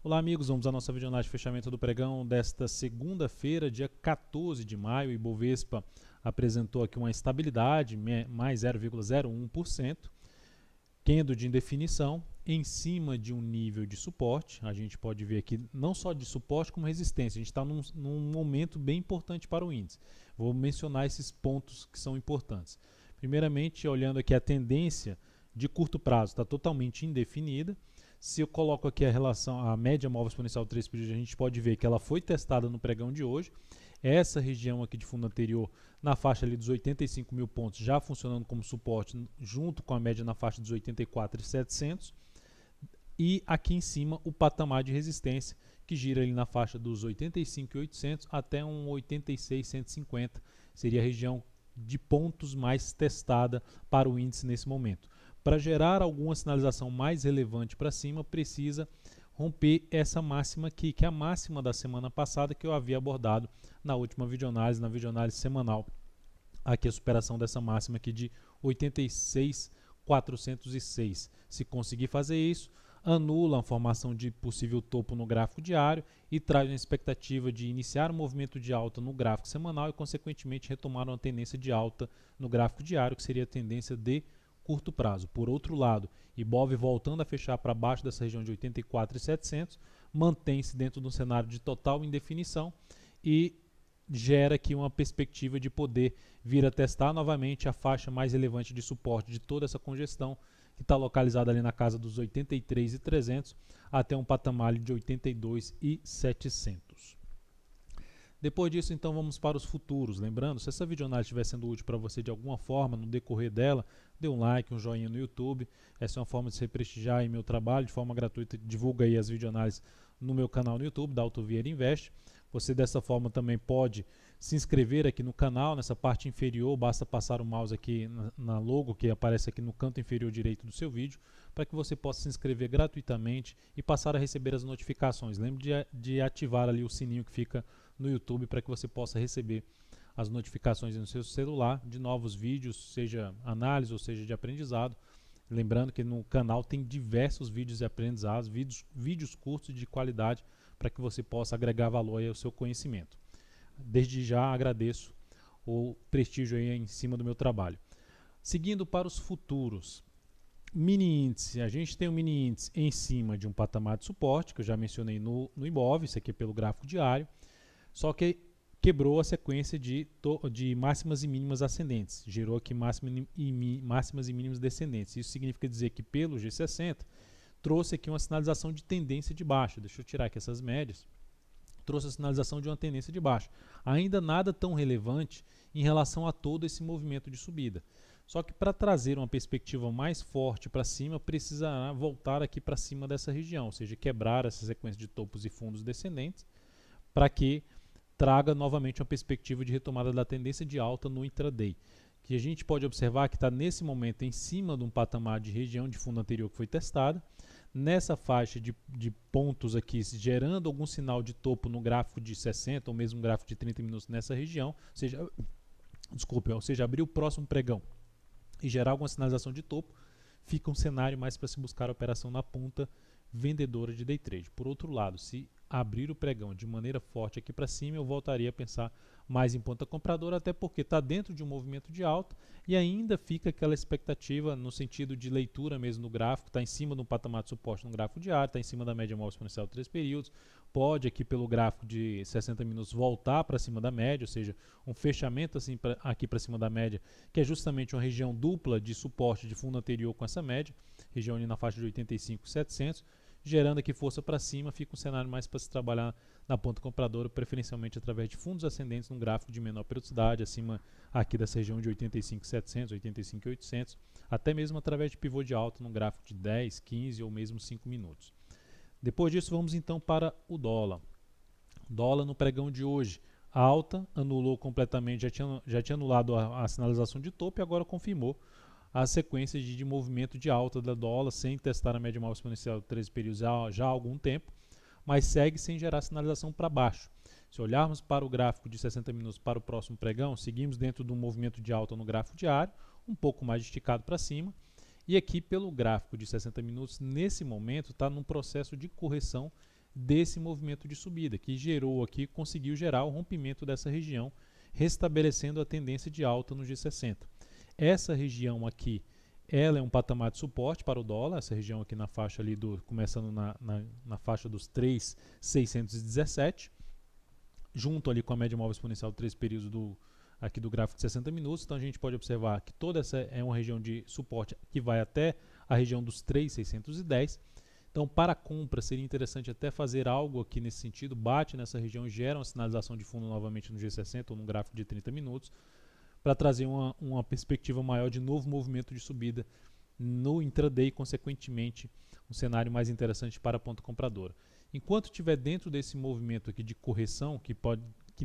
Olá amigos, vamos à nossa videoanálise de fechamento do pregão desta segunda-feira, dia 14 de maio. O Ibovespa apresentou aqui uma estabilidade, mais 0,01%, candle de indefinição, em cima de um nível de suporte. A gente pode ver aqui não só de suporte como resistência. A gente está num momento bem importante para o índice. Vou mencionar esses pontos que são importantes. Primeiramente, olhando aqui a tendência de curto prazo, está totalmente indefinida. Se eu coloco aqui a relação, a média móvel exponencial 3 períodos, a gente pode ver que ela foi testada no pregão de hoje. Essa região aqui de fundo anterior, na faixa ali dos 85 mil pontos, já funcionando como suporte, junto com a média na faixa dos 84.700. E aqui em cima o patamar de resistência, que gira ali na faixa dos 85.800 até um 86.150. Seria a região de pontos mais testada para o índice nesse momento. Para gerar alguma sinalização mais relevante para cima, precisa romper essa máxima aqui, que é a máxima da semana passada que eu havia abordado na última videoanálise, na videoanálise semanal. Aqui a superação dessa máxima aqui de 86.406. Se conseguir fazer isso, anula a formação de possível topo no gráfico diário e traz uma expectativa de iniciar um movimento de alta no gráfico semanal e, consequentemente, retomar uma tendência de alta no gráfico diário, que seria a tendência de curto prazo. Por outro lado, Ibov voltando a fechar para baixo dessa região de 84.700, mantém-se dentro de um cenário de total indefinição e gera aqui uma perspectiva de poder vir a testar novamente a faixa mais relevante de suporte de toda essa congestão, que está localizada ali na casa dos 83.300 até um patamar de 82.700. Depois disso, então, vamos para os futuros. Lembrando, se essa videoanálise estiver sendo útil para você de alguma forma no decorrer dela, dê um like, um joinha no YouTube. Essa é uma forma de você prestigiar aí meu trabalho de forma gratuita. Divulga aí as videoanálises no meu canal no YouTube, da Alto Vieira Invest. Você dessa forma também pode se inscrever aqui no canal, nessa parte inferior, basta passar o mouse aqui na logo que aparece aqui no canto inferior direito do seu vídeo, para que você possa se inscrever gratuitamente e passar a receber as notificações. Lembre de ativar ali o sininho que fica no YouTube para que você possa receber as notificações no seu celular de novos vídeos, seja análise ou seja de aprendizado. Lembrando que no canal tem diversos vídeos de aprendizados, vídeos curtos de qualidade para que você possa agregar valor aí ao seu conhecimento. Desde já agradeço o prestígio aí em cima do meu trabalho. Seguindo para os futuros. Mini índice, a gente tem um mini índice em cima de um patamar de suporte, que eu já mencionei no Ibov, isso aqui é pelo gráfico diário, só que quebrou a sequência de máximas e mínimas ascendentes, gerou aqui máximas e mínimas descendentes. Isso significa dizer que pelo G60 trouxe aqui uma sinalização de tendência de baixa. Deixa eu tirar aqui essas médias. Trouxe a sinalização de uma tendência de baixa. Ainda nada tão relevante em relação a todo esse movimento de subida. Só que para trazer uma perspectiva mais forte para cima, precisará voltar aqui para cima dessa região, ou seja, quebrar essa sequência de topos e fundos descendentes, para que traga novamente uma perspectiva de retomada da tendência de alta no intraday. Que a gente pode observar que está nesse momento em cima de um patamar de região de fundo anterior que foi testada, nessa faixa de pontos aqui, gerando algum sinal de topo no gráfico de 60 ou mesmo gráfico de 30 minutos nessa região, ou seja, abrir o próximo pregão e gerar alguma sinalização de topo, fica um cenário mais para se buscar a operação na ponta vendedora de day trade. Por outro lado, se abrir o pregão de maneira forte aqui para cima, eu voltaria a pensar mais em ponta compradora, até porque está dentro de um movimento de alta e ainda fica aquela expectativa no sentido de leitura mesmo no gráfico, está em cima de um patamar de suporte no gráfico diário, está em cima da média móvel exponencial de 3 períodos, pode aqui pelo gráfico de 60 minutos voltar para cima da média, ou seja, um fechamento assim aqui para cima da média, que é justamente uma região dupla de suporte de fundo anterior com essa média, região ali na faixa de 85.700, gerando aqui força para cima, fica um cenário mais para se trabalhar na ponta compradora, preferencialmente através de fundos ascendentes num gráfico de menor periodicidade, acima aqui dessa região de 85.700, 85.800, até mesmo através de pivô de alta num gráfico de 10, 15 ou mesmo 5 minutos. Depois disso, vamos então para o dólar. Dólar no pregão de hoje, alta, anulou completamente, já tinha anulado a sinalização de topo e agora confirmou a sequência de movimento de alta da dólar sem testar a média móvel exponencial de 13 períodos já há algum tempo, mas segue sem gerar sinalização para baixo. Se olharmos para o gráfico de 60 minutos para o próximo pregão, seguimos dentro de um movimento de alta no gráfico diário, um pouco mais esticado para cima, e aqui pelo gráfico de 60 minutos, nesse momento está num processo de correção desse movimento de subida, que gerou aqui, conseguiu gerar o rompimento dessa região, restabelecendo a tendência de alta no G60. Essa região aqui, ela é um patamar de suporte para o dólar, essa região aqui na faixa ali começando na faixa dos 3.617, junto ali com a média móvel exponencial de 3 períodos aqui do gráfico de 60 minutos. Então a gente pode observar que toda essa é uma região de suporte que vai até a região dos 3.610. Então, para a compra, seria interessante até fazer algo aqui nesse sentido, bate nessa região e gera uma sinalização de fundo novamente no G60 ou no gráfico de 30 minutos, para trazer uma perspectiva maior de novo movimento de subida no intraday, consequentemente, um cenário mais interessante para a ponta compradora. Enquanto estiver dentro desse movimento aqui de correção, que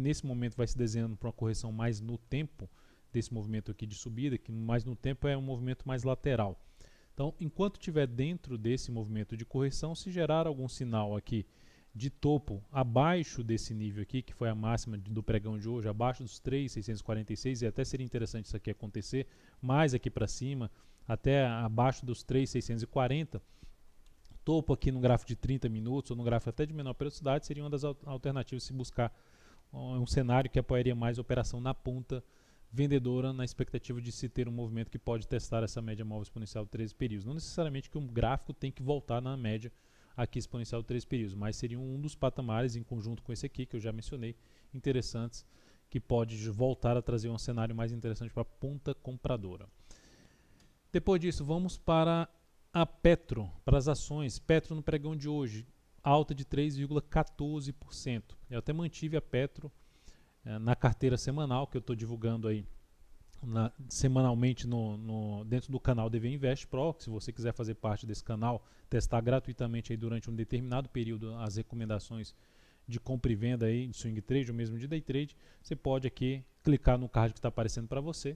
nesse momento vai se desenhando para uma correção mais no tempo, desse movimento aqui de subida, que mais no tempo é um movimento mais lateral. Então, enquanto estiver dentro desse movimento de correção, se gerar algum sinal aqui de topo abaixo desse nível aqui, que foi a máxima do pregão de hoje, abaixo dos 3.646, e até seria interessante isso aqui acontecer, mais aqui para cima, até abaixo dos 3.640, topo aqui no gráfico de 30 minutos, ou no gráfico até de menor periodicidade, seria uma das alternativas se buscar um cenário que apoiaria mais a operação na ponta vendedora, na expectativa de se ter um movimento que pode testar essa média móvel exponencial de 13 períodos. Não necessariamente que um gráfico tem que voltar na média aqui exponencial de 13 períodos, mas seria um dos patamares, em conjunto com esse aqui, que eu já mencionei, interessantes, que pode voltar a trazer um cenário mais interessante para a ponta compradora. Depois disso, vamos para a Petro, para as ações. Petro no pregão de hoje, alta de 3,14%. Eu até mantive a Petro na carteira semanal, que eu estou divulgando aí semanalmente dentro do canal DV Invest Pro. Se você quiser fazer parte desse canal, testar gratuitamente aí durante um determinado período as recomendações de compra e venda aí, de swing trade ou mesmo de day trade, você pode aqui clicar no card que está aparecendo para você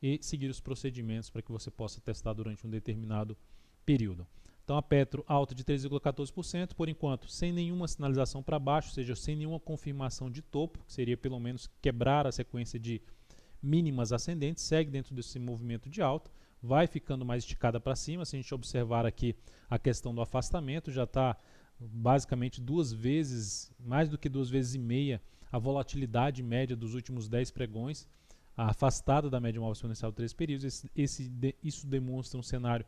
e seguir os procedimentos para que você possa testar durante um determinado período. Então a Petro alta de 3,14%, por enquanto sem nenhuma sinalização para baixo, ou seja, sem nenhuma confirmação de topo, que seria pelo menos quebrar a sequência de mínimas ascendentes, segue dentro desse movimento de alta, vai ficando mais esticada para cima. Se a gente observar aqui a questão do afastamento, já está basicamente mais do que 2,5 vezes a volatilidade média dos últimos 10 pregões, afastada da média móvel exponencial de 3 períodos. Isso demonstra um cenário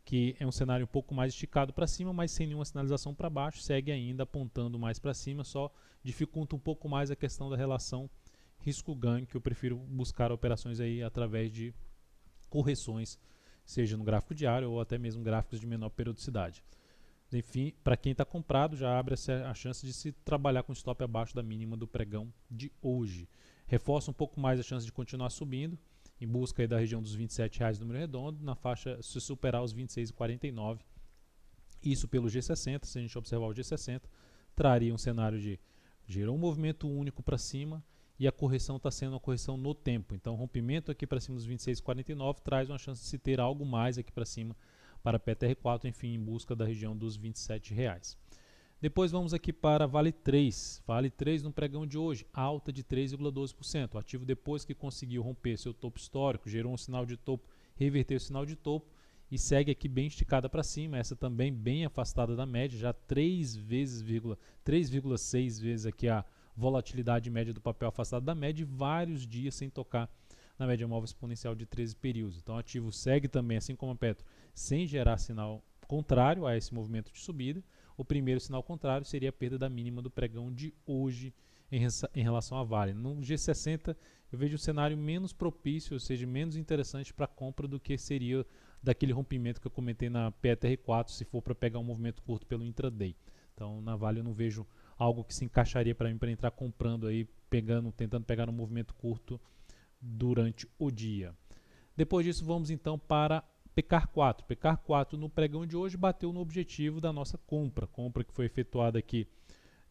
que é um cenário um pouco mais esticado para cima, mas sem nenhuma sinalização para baixo, segue ainda apontando mais para cima, só dificulta um pouco mais a questão da relação risco-ganho, que eu prefiro buscar operações aí através de correções, seja no gráfico diário ou até mesmo gráficos de menor periodicidade. Enfim, para quem está comprado, já abre a chance de se trabalhar com stop abaixo da mínima do pregão de hoje. Reforça um pouco mais a chance de continuar subindo, em busca aí da região dos R$27 número redondo, na faixa se superar os 26,49. Isso pelo G60, se a gente observar o G60, traria um cenário de gerou um movimento único para cima e a correção está sendo uma correção no tempo. Então, rompimento aqui para cima dos 26,49 traz uma chance de se ter algo mais aqui para cima para PTR4, enfim, em busca da região dos R$27. Depois vamos aqui para Vale 3. Vale 3 no pregão de hoje, alta de 3,12%. O ativo, depois que conseguiu romper seu topo histórico, gerou um sinal de topo, reverteu o sinal de topo e segue aqui bem esticada para cima. Essa também bem afastada da média, já 3,6 vezes aqui a volatilidade média do papel afastado da média e vários dias sem tocar na média móvel exponencial de 13 períodos. Então o ativo segue também, assim como a Petro, sem gerar sinal contrário a esse movimento de subida. O primeiro sinal contrário seria a perda da mínima do pregão de hoje em relação à Vale. No G60 eu vejo um cenário menos propício, ou seja, menos interessante para compra do que seria daquele rompimento que eu comentei na PTR4, se for para pegar um movimento curto pelo intraday. Então na Vale eu não vejo algo que se encaixaria para mim para entrar comprando aí, tentando pegar um movimento curto durante o dia. Depois disso vamos então para PECAR4. PECAR4 no pregão de hoje bateu no objetivo da nossa compra que foi efetuada aqui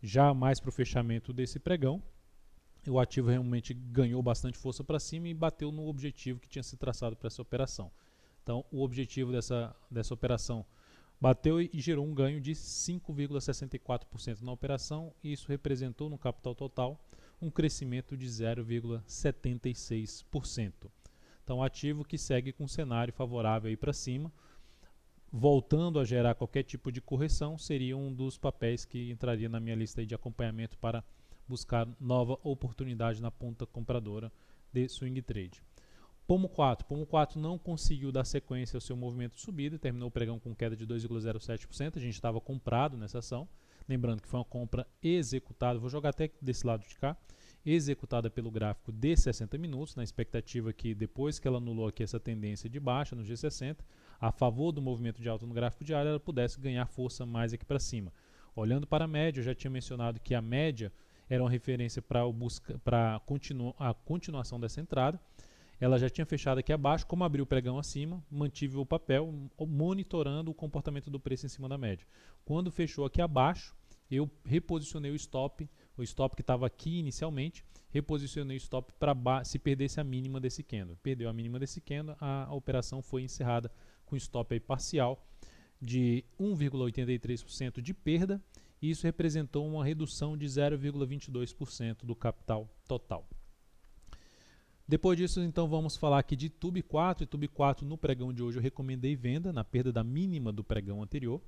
já mais para o fechamento desse pregão. O ativo realmente ganhou bastante força para cima e bateu no objetivo que tinha se traçado para essa operação. Então o objetivo dessa operação bateu e gerou um ganho de 5,64% na operação, e isso representou no capital total um crescimento de 0,76%. Então ativo que segue com um cenário favorável aí para cima, voltando a gerar qualquer tipo de correção, seria um dos papéis que entraria na minha lista de acompanhamento para buscar nova oportunidade na ponta compradora de swing trade. Pomo 4 não conseguiu dar sequência ao seu movimento de subida, terminou o pregão com queda de 2,07%, a gente estava comprado nessa ação, lembrando que foi uma compra executada, vou jogar até desse lado de cá, executada pelo gráfico de 60 minutos, na expectativa que depois que ela anulou aqui essa tendência de baixa no G60, a favor do movimento de alta no gráfico diário, ela pudesse ganhar força mais aqui para cima. Olhando para a média, eu já tinha mencionado que a média era uma referência para a continuação dessa entrada. Ela já tinha fechado aqui abaixo, como abriu o pregão acima, mantive o papel monitorando o comportamento do preço em cima da média. Quando fechou aqui abaixo, eu reposicionei o stop que estava aqui inicialmente, reposicionei o stop para se perdesse a mínima desse candle. Perdeu a mínima desse candle, a operação foi encerrada com stop aí parcial de 1,83% de perda, e isso representou uma redução de 0,22% do capital total. Depois disso, então, vamos falar aqui de Tube 4. E Tube 4 no pregão de hoje eu recomendei venda na perda da mínima do pregão anterior.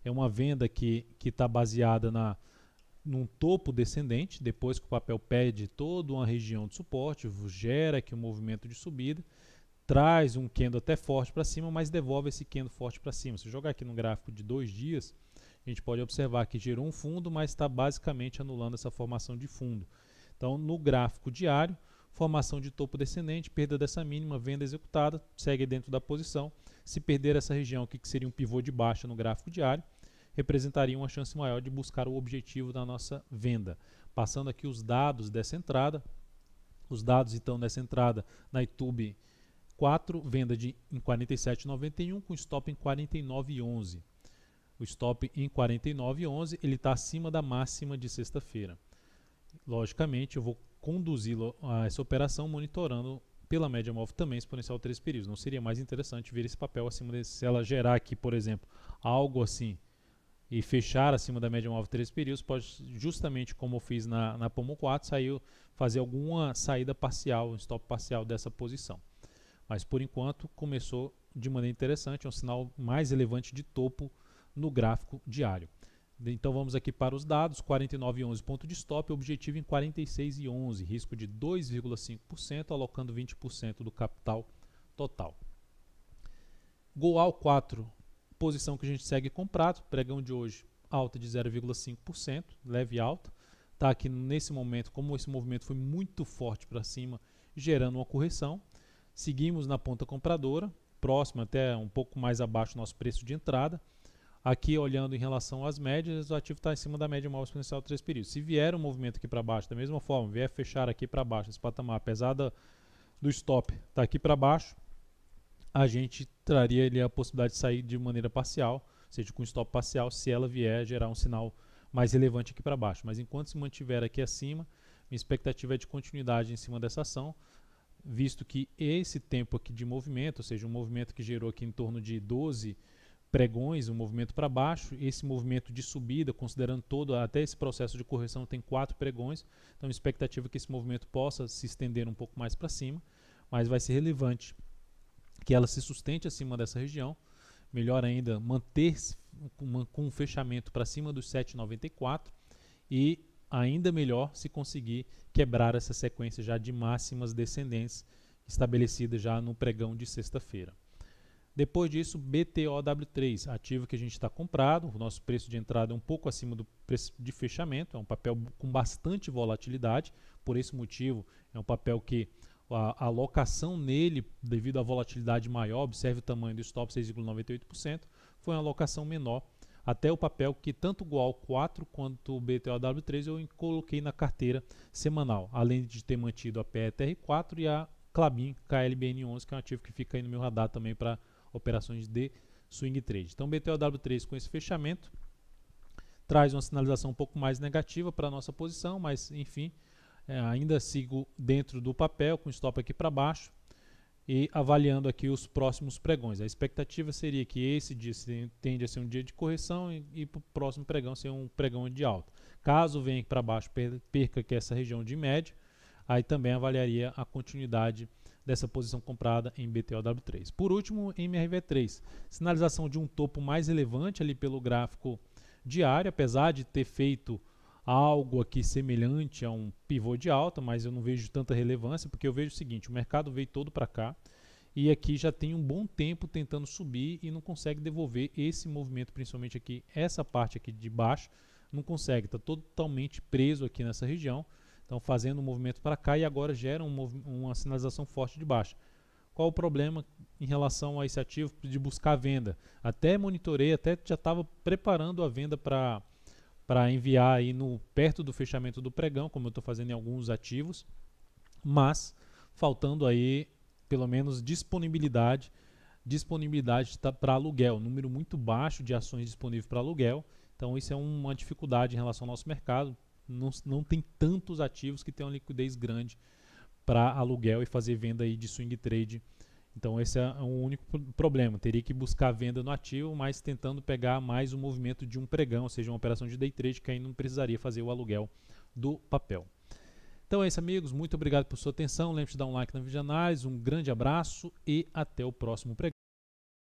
É uma venda que está baseada num topo descendente, depois que o papel perde toda uma região de suporte, gera aqui um movimento de subida, traz um candle até forte para cima, mas devolve esse candle forte para cima. Se jogar aqui no gráfico de 2 dias, a gente pode observar que gerou um fundo, mas está basicamente anulando essa formação de fundo. Então, no gráfico diário, formação de topo descendente, perda dessa mínima, venda executada, segue dentro da posição. Se perder essa região aqui, que seria um pivô de baixa no gráfico diário, representaria uma chance maior de buscar o objetivo da nossa venda. Passando aqui os dados dessa entrada, os dados então dessa entrada na YouTube 4, venda em 47,91 com stop em 49,11. O stop em 49,11 ele está acima da máxima de sexta-feira. Logicamente eu vou conduzi-lo a essa operação monitorando pela média móvel também exponencial 3 períodos. Não seria mais interessante ver esse papel acima desse, se ela gerar aqui, por exemplo, algo assim e fechar acima da média móvel 3 períodos, pode, justamente como eu fiz na Pomo 4, fazer alguma saída parcial, um stop parcial dessa posição. Mas por enquanto começou de maneira interessante, é um sinal mais relevante de topo no gráfico diário. Então vamos aqui para os dados, 49,11 ponto de stop, objetivo em 46,11, risco de 2,5%, alocando 20% do capital total. Goal 4, posição que a gente segue comprado, pregão de hoje alta de 0,5%, leve alta, está aqui nesse momento, como esse movimento foi muito forte para cima, gerando uma correção. Seguimos na ponta compradora, próximo até um pouco mais abaixo do nosso preço de entrada. Aqui, olhando em relação às médias, o ativo está em cima da média móvel exponencial 3 períodos. Se vier um movimento aqui para baixo, da mesma forma, vier fechar aqui para baixo, esse patamar, apesar do stop tá aqui para baixo, a gente traria ali a possibilidade de sair de maneira parcial, ou seja, com stop parcial, se ela vier gerar um sinal mais relevante aqui para baixo. Mas enquanto se mantiver aqui acima, minha expectativa é de continuidade em cima dessa ação, visto que esse tempo aqui de movimento, ou seja, um movimento que gerou aqui em torno de 12 pregões, um movimento para baixo, esse movimento de subida, considerando todo, até esse processo de correção tem 4 pregões, então a expectativa é que esse movimento possa se estender um pouco mais para cima, mas vai ser relevante que ela se sustente acima dessa região, melhor ainda manter-se com um fechamento para cima dos 7,94 e ainda melhor se conseguir quebrar essa sequência já de máximas descendentes estabelecida já no pregão de sexta-feira. Depois disso, BTOW3, ativo que a gente está comprado, o nosso preço de entrada é um pouco acima do preço de fechamento, é um papel com bastante volatilidade, por esse motivo é um papel que a alocação nele, devido à volatilidade maior, observe o tamanho do stop, 6,98%, foi uma alocação menor, até o papel que tanto o Goal 4 quanto o BTOW3 eu coloquei na carteira semanal, além de ter mantido a PETR4 e a Klabin KLBN11, que é um ativo que fica aí no meu radar também para operações de swing trade. Então, BTOW3 com esse fechamento traz uma sinalização um pouco mais negativa para a nossa posição, mas enfim, ainda sigo dentro do papel com stop aqui para baixo e avaliando aqui os próximos pregões. A expectativa seria que esse dia tende a ser um dia de correção e para o próximo pregão ser um pregão de alta. Caso venha para baixo, perca aqui essa região de média, aí também avaliaria a continuidade dessa posição comprada em BTOW3. Por último, MRV3, sinalização de um topo mais relevante ali pelo gráfico diário, apesar de ter feito algo aqui semelhante a um pivô de alta, mas eu não vejo tanta relevância, porque eu vejo o seguinte, o mercado veio todo para cá e aqui já tem um bom tempo tentando subir e não consegue devolver esse movimento, principalmente aqui, essa parte aqui de baixo, não consegue, está totalmente preso aqui nessa região, então fazendo um movimento para cá e agora gera uma sinalização forte de baixa. Qual o problema em relação a esse ativo de buscar venda? Até monitorei, até já estava preparando a venda para enviar aí perto do fechamento do pregão, como eu estou fazendo em alguns ativos, mas faltando aí pelo menos disponibilidade para aluguel, número muito baixo de ações disponíveis para aluguel, então isso é uma dificuldade em relação ao nosso mercado, não tem tantos ativos que tenham liquidez grande para aluguel e fazer venda aí de swing trade. Então esse é o único problema, teria que buscar venda no ativo, mas tentando pegar mais o movimento de um pregão, ou seja, uma operação de day trade que aí não precisaria fazer o aluguel do papel. Então é isso, amigos, muito obrigado por sua atenção, lembre-se de dar um like na videoanálise, um grande abraço e até o próximo pregão.